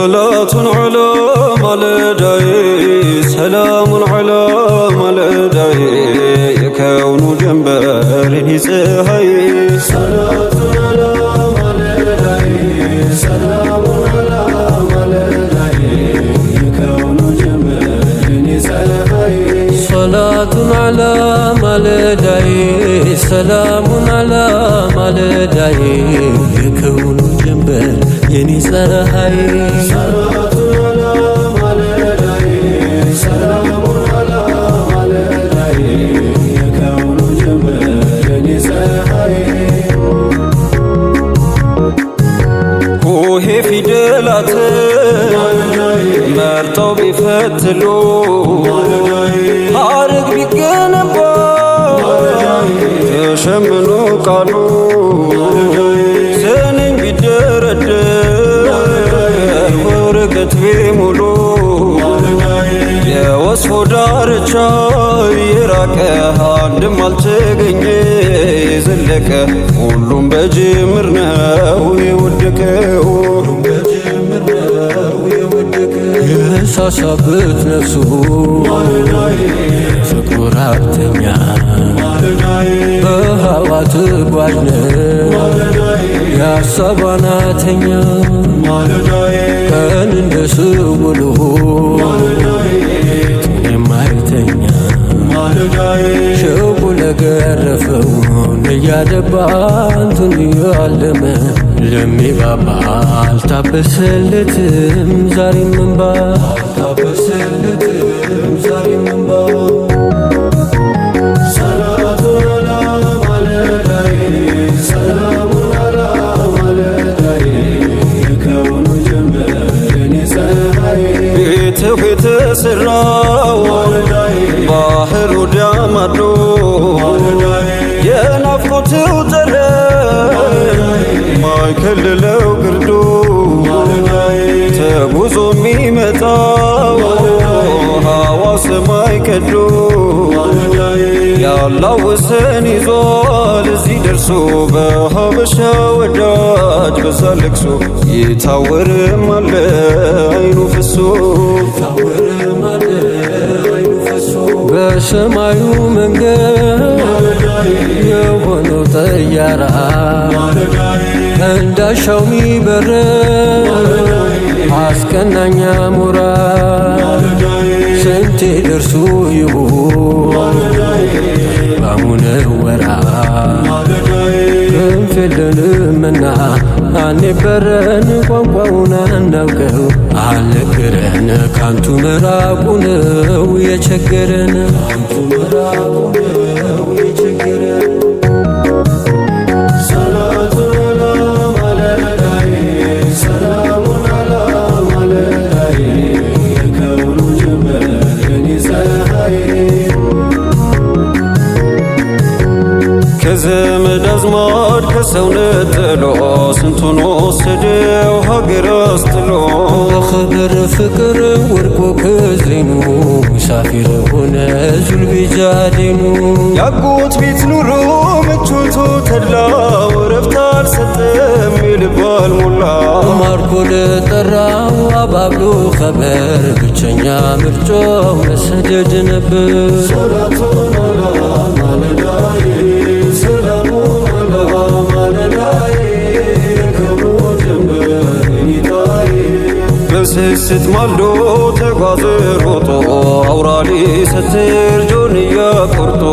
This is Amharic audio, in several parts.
صلاة على ملداي سلام على ملداي يكون جنبرني سهي صلاة على ملداي سلام على ملداي يكون جنبرني سهي صلاة على ملداي سلام على ملداي يكون جنبر يني سهي صلاة على ملداي سلام على ملداي يكون جنبر يني سهي وهي في دلات مرتو بفتلو حارق بيقنبا تشمنو قالو زنن بيدرد ورقت بيمولو የወስፎ ዳርቻ የራቀ አንድም አልተገኘ ዘለቀ ሁሉም በጅምር ነው የወደቀው የሳሳበት ነፍሱ ፍቅሩ ራብተኛ በሃዋ ተጓዥ ነው የሀሳብ ዋናተኛ ቀን እንደ ስውሎ የማይተኛ ሸውቁ ለገረፈው እያደባ አንቱን ያለመ ለሚባባ አልታበሰለትም ዛሬም እንባ አልታበሰለትም ዛሬም እንባ ሰላቱ አላ ማለዳይ ሰላሙ አላ ማለዳይ የከውኑ ጀንበር የኔ ፀሐይ ቤትህ የተሰራው ባህሩ ዳማዶ የናፍቆትው ጠረን ማይከልለው ግርዶ ተጉዞ የሚመጣው ሀዋ ሰማይ ቀዶ ያላው ወሰን ይዟል እዚህ ደርሶ በሀበሻ ወዳጅ በዛ ለቅሶ ይታወርም አለ አይኑ ፈሶ በሰማዩ መንገድ የሆነው ጠያራ እንዳሻው ሚበር አስቀናኛ ሞራ ስንቴ ደርሱ ይሁን ባሙነወራ ክንፍ የለንምና አልነበረን ቋንቋውን አናውቀው አልነገረን ካንቱ መራቁ ነው የቸገረን ካንቱ መራቁ ነው የቸገረን ሰላቱ አላ ማለዳይ ሰላሙን አላ ማለዳይ የከውኑ ጀንበር የኔ ፀሐይ ከዘመድ አዝማድ ከሰው ነጥሎ ስንቱን ወሰደው ሀገር አስጥሎ በኸበር ፍቅር ወድቆ ከዜኑ ሙሳፊር ሆነ ዙልቢጃዴኑ ያጎት ቤት ኑሮ ምቾቱ ተድላው ረፍት አልሰጠም የልብ አልሞላ ማርኮ ለጠራው አባብሎ ኸበር ብቸኛ ምርጫው መሰደድ ነበር ሰላቱን አላ ማለዳይ ሰላሙን አላ ማለዳይ የከውኑ ጀንበር ይታይ በስስት ማልዶ ተጓዘ ሮጦ አውራሊ ሰትር ጆንያ ቆርጦ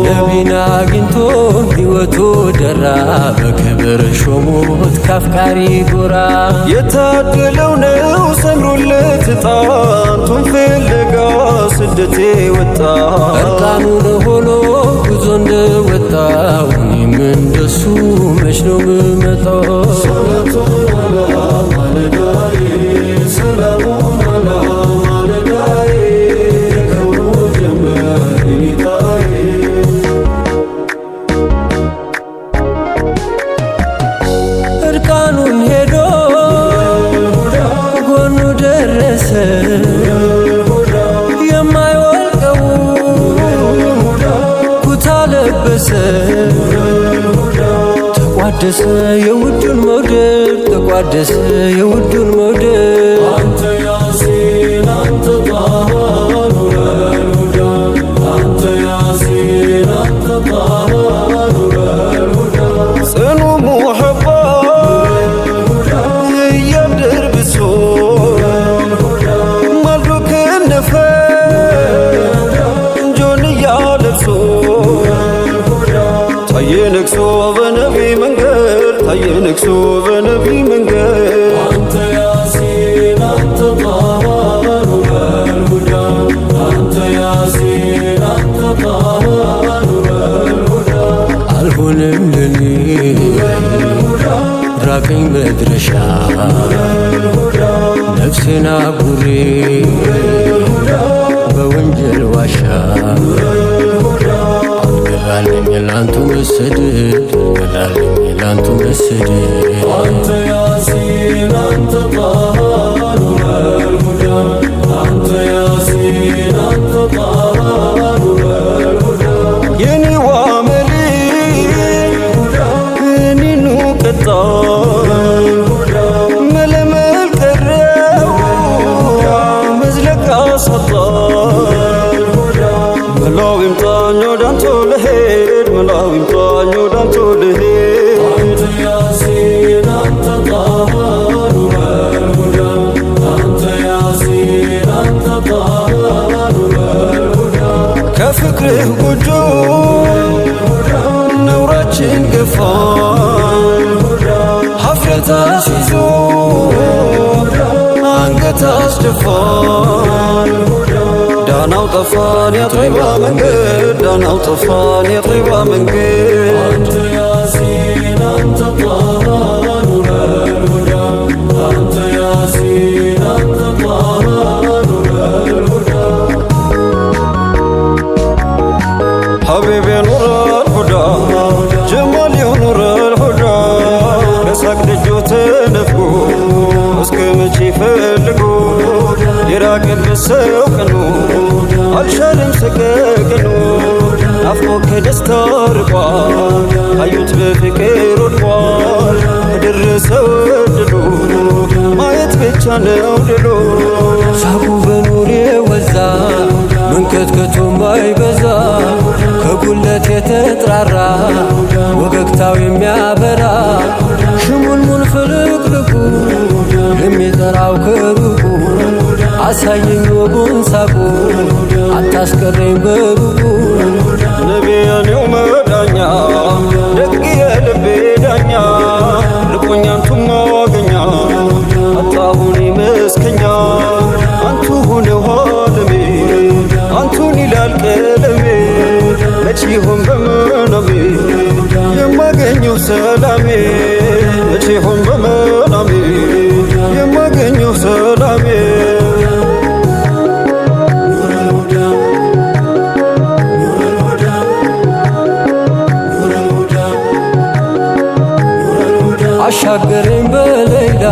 ነቢን አግኝቶ ሕይወቱ ደራ በክብር ሾሞት ካፍቃሪ ጎራ የታደለው ነው ሰምሮለት ጣንቱን ፍለጋ ስደቴ ወጣ እርቃኑን ሆኖ ጉዞ እንደወጣው እኔም እንደሱ መች ነው ምመጣው ሰላቱን አላ ማለዳይ ሰላሙን አላ ማለዳይ የከውኑ ጀንበር ይታይ እርቃኑን ሄዶ ጎኑ ደረሰ የማይወልቀው ኩታ ለበሰ ተቋደሰ የውዱን መውደድ ተቋደሰ የውዱን መውደድ ነፍሴን አጉሬ በወንጀል ዋሻ አልገራልኝ ላንቱ መሰደድ ገራልኝ ላንቱ መሰደድ አንተ ያሲን አንተ ጣሃ ኑረል ሁዳ አንተ ያሲን አንተ ጣሃ ኑረል ሁዳ የኔዋ መሊ እኔኑ ቀጣ መለመል ቀረው መዝለቃ ሰጣ መላው ይምጣኝ ወዳንተ ልሄድ መላው ይምጣኝ ወዳንተ ልሄድ አንተ ያሲን አንተ ጣሃ ኑረል ሁዳ አንተ ያሲን አንተ ጣሃ ኑረል ሁዳ ከፍቅርህ ጎጆ ነውራችን ገፋ ሀፍረት አስይዞ አንገት አስደፋን ዳናው ጠፋን የጠይባ መንገድ ዳናው ጠፋን የጠይባ መንገድ አንተ ያሲን አንተ ጣሃ ኑረል ሁዳ አንተ ያሲን አንተ ጣሃ ኑረል ሁዳ ሐቢቤ ኑረል ሁዳ ጀማል ኑረል ሁዳ ከሳቅ ደጆ ተነፍጎ እስከ መቼ ፈልጎ የራቀበት ሰው ቀኑ አልሻለም ሰቀቀኑ ናፍቆ ከደስታ ርቋል አዩት በፍቅር ወድቋል ከደረሰው እድሉ ማየት ብቻ ነው ድሉ ሳቁ በኑር የወዛ መንከትከቱ ማይበዛ ከጉለት የተጥራራ ወገግታው የሚያበራ ሽሙልሙል ፍልቅልቁ የሚጠራው ከሩቁ አሳየኝ ወጉን ሳቁ አታስቀረኝ በሩቁ ነቢያኔው መዳኛ ደግ የልቤ ዳኛ ልቆኛንቱም ማዋገኛ አጣሁን መስከኛ አንቱ ሆነው ዓለሜ አንቱን ይላል ቀለሜ መቼ ይሆን በመናሜ የማገኘው ሰላሜ መቼ ይሆን በመናሜ የማገኘው ሰላሜ አሻገረኝ በሌላ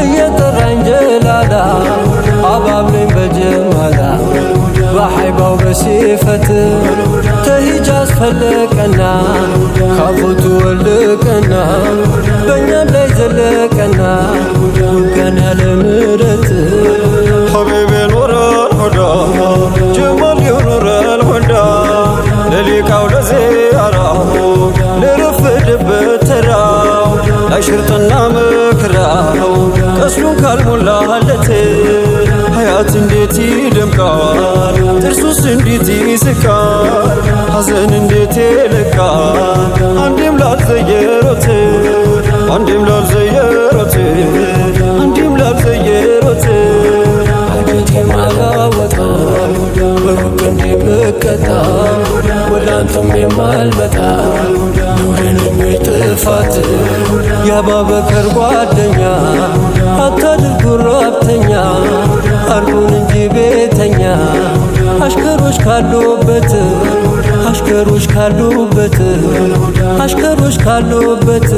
እየጠራኝ ጀላላ አባብለኝ በጀማላ በሐይባው በሲፈት ተሂጃዝ ፈለቀና ካፎቱ ወልቀና በእኛም ላይ ዘለቀና ውጋን ያለ ምረት ሐቢቤ ኑረል ሁዳ ጀማል ኑረል ሁዳ ለሊቃው ለዚያራው ለረፈደበት ተራው አይሽርጥና መከራው ቀስሉን ካልሞላለት ሀያት እንዴት ይደምቃል ጥርሱስ እንዴት ይስቃል ሐዘን እንዴት ይልቃል አንዴም ላልዘየሮት አንዴም ላልዘየሮት አንዴም ላልዘየሮት አንጀቴ ማላወጣ በሩቅ እንደምቀጣ ወዳንተም የማልመጣ ኑረንም ጥፋት የአባበከር ጓደኛ አታድርጉ ራብተኛ አርጉን እንጂ ቤተኛ አሽከሮች ካሉበት አሽከሮች ካሉበት አሽከሮች ካሉበት